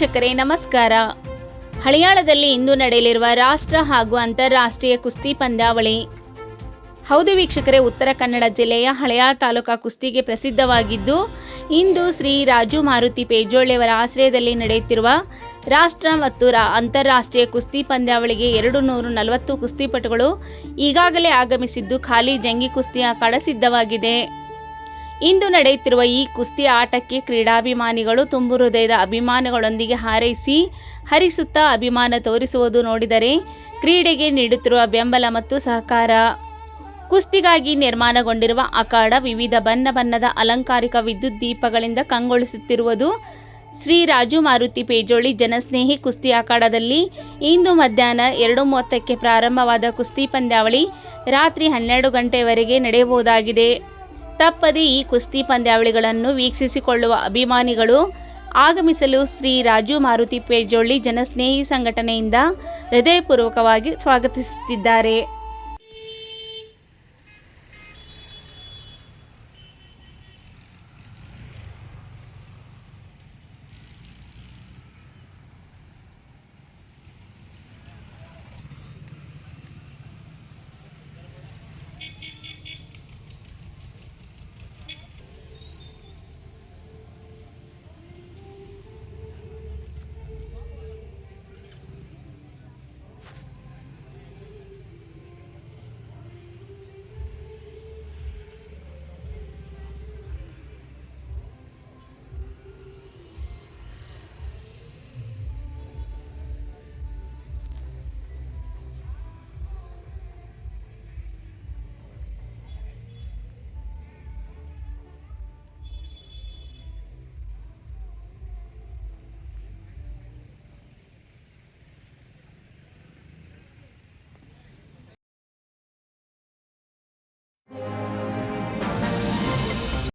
ವೀಕ್ಷಕರೇ ನಮಸ್ಕಾರ. ಹಳಿಯಾಳದಲ್ಲಿ ಇಂದು ನಡೆಯಲಿರುವ ರಾಷ್ಟ್ರ ಹಾಗೂ ಅಂತಾರಾಷ್ಟ್ರೀಯ ಕುಸ್ತಿ ಪಂದ್ಯಾವಳಿ. ಹೌದು ವೀಕ್ಷಕರೇ, ಉತ್ತರ ಕನ್ನಡ ಜಿಲ್ಲೆಯ ಹಳಿಯಾಳ ತಾಲೂಕಾ ಕುಸ್ತಿಗೆ ಪ್ರಸಿದ್ಧವಾಗಿದ್ದು, ಇಂದು ಶ್ರೀ ರಾಜು ಮಾರುತಿ ಪೇಜೋಳಿಯವರ ಆಶ್ರಯದಲ್ಲಿ ನಡೆಯುತ್ತಿರುವ ರಾಷ್ಟ್ರ ಮತ್ತು ಅಂತಾರಾಷ್ಟ್ರೀಯ ಕುಸ್ತಿ ಪಂದ್ಯಾವಳಿಗೆ 240 ಕುಸ್ತಿಪಟುಗಳು ಈಗಾಗಲೇ ಆಗಮಿಸಿದ್ದು, ಖಾಲಿ ಜಂಗಿ ಕುಸ್ತಿ ಅಖಾಡ ಸಿದ್ಧವಾಗಿದೆ. ಇಂದು ನಡೆಯುತ್ತಿರುವ ಈ ಕುಸ್ತಿ ಆಟಕ್ಕೆ ಕ್ರೀಡಾಭಿಮಾನಿಗಳು ತುಂಬು ಹೃದಯದ ಅಭಿಮಾನಗಳೊಂದಿಗೆ ಹಾರೈಸಿ ಹರಿಸುತ್ತಾ ಅಭಿಮಾನ ತೋರಿಸುವುದು ನೋಡಿದರೆ ಕ್ರೀಡೆಗೆ ನೀಡುತ್ತಿರುವ ಬೆಂಬಲ ಮತ್ತು ಸಹಕಾರ. ಕುಸ್ತಿಗಾಗಿ ನಿರ್ಮಾಣಗೊಂಡಿರುವ ಅಖಾಡ ವಿವಿಧ ಬಣ್ಣದ ಅಲಂಕಾರಿಕ ವಿದ್ಯುತ್ ದೀಪಗಳಿಂದ ಕಂಗೊಳಿಸುತ್ತಿರುವುದು. ಶ್ರೀ ರಾಜು ಮಾರುತಿ ಪೇಜೋಳಿ ಜನಸ್ನೇಹಿ ಕುಸ್ತಿ ಅಖಾಡದಲ್ಲಿ ಇಂದು ಮಧ್ಯಾಹ್ನ 2:30ಕ್ಕೆ ಪ್ರಾರಂಭವಾದ ಕುಸ್ತಿ ಪಂದ್ಯಾವಳಿ ರಾತ್ರಿ 12 ಗಂಟೆಯವರೆಗೆ ನಡೆಯಬಹುದಾಗಿದೆ. ತಪ್ಪದೆ ಈ ಕುಸ್ತಿ ಪಂದ್ಯಾವಳಿಗಳನ್ನು ವೀಕ್ಷಿಸಿಕೊಳ್ಳುವ ಅಭಿಮಾನಿಗಳು ಆಗಮಿಸಲು ಶ್ರೀ ರಾಜು ಮಾರುತಿ ಪೇಜೋಳಿ ಜನಸ್ನೇಹಿ ಸಂಘಟನೆಯಿಂದ ಹೃದಯಪೂರ್ವಕವಾಗಿ ಸ್ವಾಗತಿಸುತ್ತಿದ್ದಾರೆ.